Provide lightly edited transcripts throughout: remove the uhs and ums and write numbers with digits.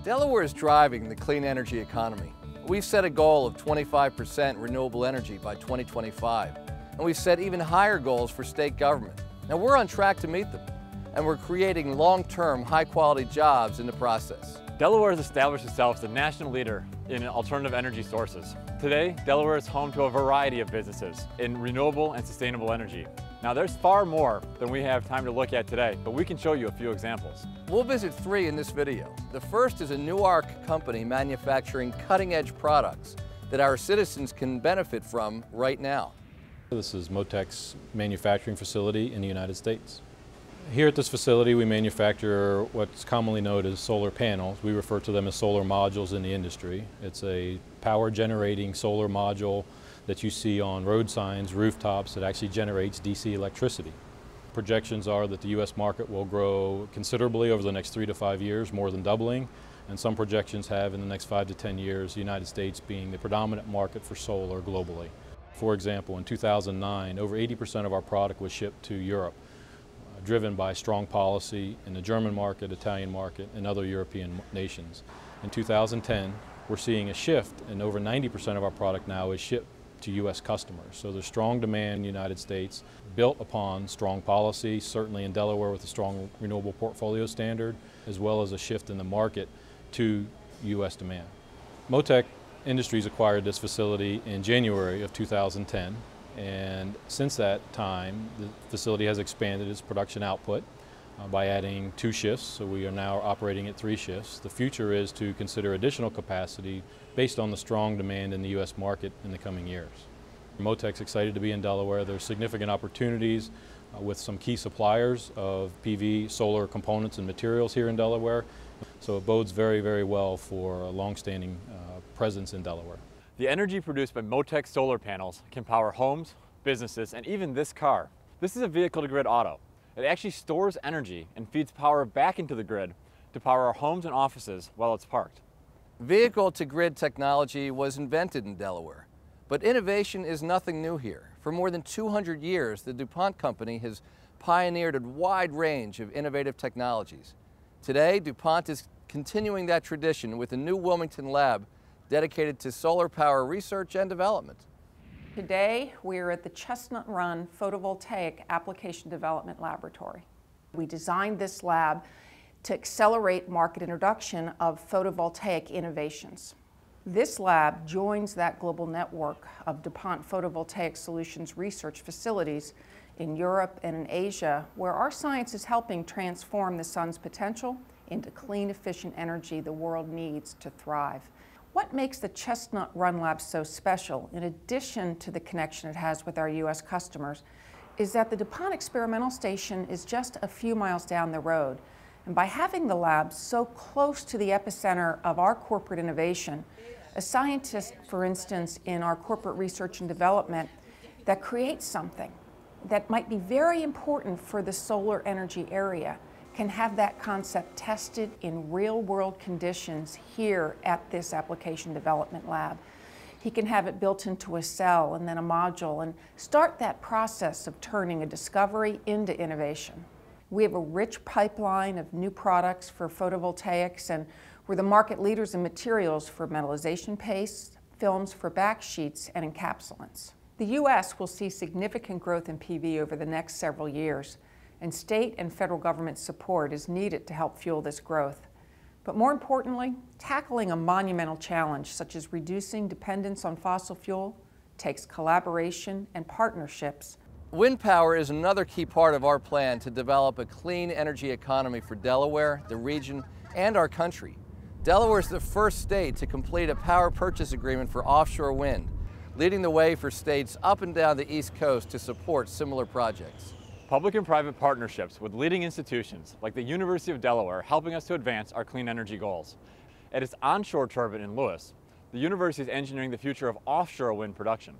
Delaware is driving the clean energy economy. We've set a goal of 25% renewable energy by 2025, and we've set even higher goals for state government. Now we're on track to meet them, and we're creating long-term, high-quality jobs in the process. Delaware has established itself as the national leader in alternative energy sources. Today, Delaware is home to a variety of businesses in renewable and sustainable energy. Now there's far more than we have time to look at today, but we can show you a few examples. We'll visit 3 in this video. The first is a Newark company manufacturing cutting-edge products that our citizens can benefit from right now. This is Motek's manufacturing facility in the United States. Here at this facility we manufacture what's commonly known as solar panels. We refer to them as solar modules in the industry. It's a power generating solar module that you see on road signs, rooftops, that actually generates DC electricity. Projections are that the U.S. market will grow considerably over the next 3 to 5 years, more than doubling, and some projections have in the next 5 to 10 years the United States being the predominant market for solar globally. For example, in 2009, over 80% of our product was shipped to Europe, driven by strong policy in the German market, Italian market, and other European nations. In 2010, we're seeing a shift, and over 90% of our product now is shipped to U.S. customers. So there's strong demand in the United States, built upon strong policy, certainly in Delaware with a strong renewable portfolio standard, as well as a shift in the market to U.S. demand. Motek Industries acquired this facility in January of 2010, and since that time the facility has expanded its production output by adding 2 shifts, so we are now operating at 3 shifts. The future is to consider additional capacity based on the strong demand in the U.S. market in the coming years. Motek's excited to be in Delaware. There's significant opportunities with some key suppliers of PV solar components and materials here in Delaware, so it bodes very, very well for a long-standing presence in Delaware. The energy produced by Motek solar panels can power homes, businesses, and even this car. This is a vehicle-to-grid auto. It actually stores energy and feeds power back into the grid to power our homes and offices while it's parked. Vehicle-to-grid technology was invented in Delaware, but innovation is nothing new here. For more than 200 years, the DuPont company has pioneered a wide range of innovative technologies. Today, DuPont is continuing that tradition with a new Wilmington lab dedicated to solar power research and development. Today, we are at the Chestnut Run Photovoltaic Application Development Laboratory. We designed this lab to accelerate market introduction of photovoltaic innovations. This lab joins that global network of DuPont Photovoltaic Solutions research facilities in Europe and in Asia, where our science is helping transform the sun's potential into clean, efficient energy the world needs to thrive. What makes the Chestnut Run Lab so special, in addition to the connection it has with our U.S. customers, is that the DuPont Experimental Station is just a few miles down the road. And by having the lab so close to the epicenter of our corporate innovation, a scientist, for instance, in our corporate research and development that creates something that might be very important for the solar energy area can have that concept tested in real-world conditions here at this application development lab. He can have it built into a cell and then a module and start that process of turning a discovery into innovation. We have a rich pipeline of new products for photovoltaics, and we're the market leaders in materials for metallization pastes, films for backsheets, and encapsulants. The U.S. will see significant growth in PV over the next several years, and state and federal government support is needed to help fuel this growth. But more importantly, tackling a monumental challenge such as reducing dependence on fossil fuel takes collaboration and partnerships. Wind power is another key part of our plan to develop a clean energy economy for Delaware, the region, and our country. Delaware is the first state to complete a power purchase agreement for offshore wind, leading the way for states up and down the East Coast to support similar projects. Public and private partnerships with leading institutions like the University of Delaware helping us to advance our clean energy goals. At its onshore turbine in Lewis, the university is engineering the future of offshore wind production.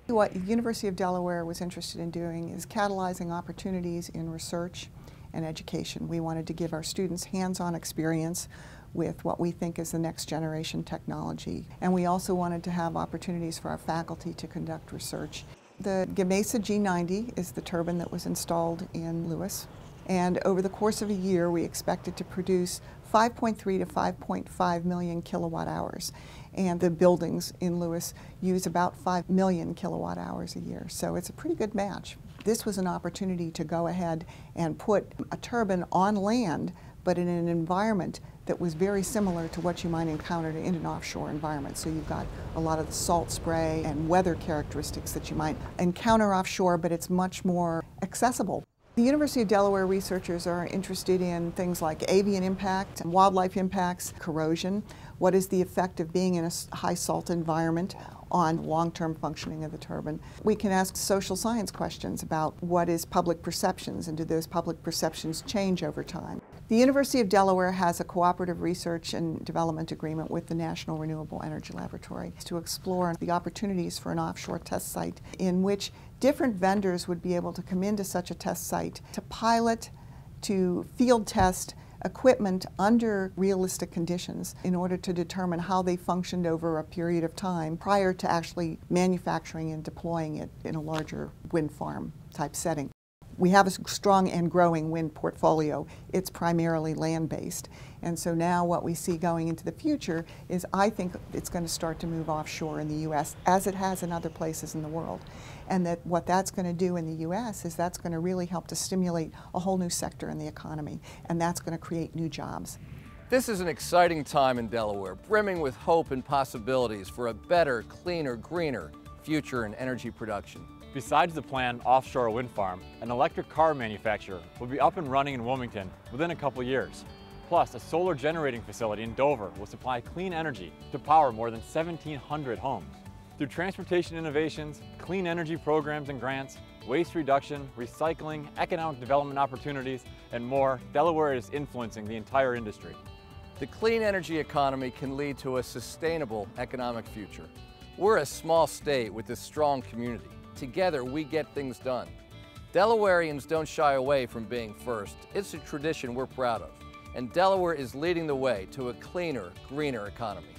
What the University of Delaware was interested in doing is catalyzing opportunities in research and education. We wanted to give our students hands-on experience with what we think is the next generation technology. And we also wanted to have opportunities for our faculty to conduct research. The Gamesa G90 is the turbine that was installed in Lewis. And over the course of a year, we expect it to produce 5.3 to 5.5 million kilowatt hours. And the buildings in Lewis use about 5 million kilowatt hours a year. So it's a pretty good match. This was an opportunity to go ahead and put a turbine on land, but in an environment that was very similar to what you might encounter in an offshore environment. So you've got a lot of the salt spray and weather characteristics that you might encounter offshore, but it's much more accessible. The University of Delaware researchers are interested in things like avian impact, wildlife impacts, corrosion. What is the effect of being in a high salt environment on long-term functioning of the turbine? We can ask social science questions about what is public perceptions, and do those public perceptions change over time? The University of Delaware has a cooperative research and development agreement with the National Renewable Energy Laboratory to explore the opportunities for an offshore test site in which different vendors would be able to come into such a test site to pilot, to field test equipment under realistic conditions in order to determine how they functioned over a period of time prior to actually manufacturing and deploying it in a larger wind farm type setting. We have a strong and growing wind portfolio. It's primarily land-based. And so now what we see going into the future is I think it's going to start to move offshore in the U.S. as it has in other places in the world. And that what that's going to do in the U.S. is that's going to really help to stimulate a whole new sector in the economy. And that's going to create new jobs. This is an exciting time in Delaware, brimming with hope and possibilities for a better, cleaner, greener future in energy production. Besides the planned offshore wind farm, an electric car manufacturer will be up and running in Wilmington within a couple years. Plus, a solar generating facility in Dover will supply clean energy to power more than 1,700 homes. Through transportation innovations, clean energy programs and grants, waste reduction, recycling, economic development opportunities, and more, Delaware is influencing the entire industry. The clean energy economy can lead to a sustainable economic future. We're a small state with a strong community. Together, we get things done. Delawareans don't shy away from being first. It's a tradition we're proud of. And Delaware is leading the way to a cleaner, greener economy.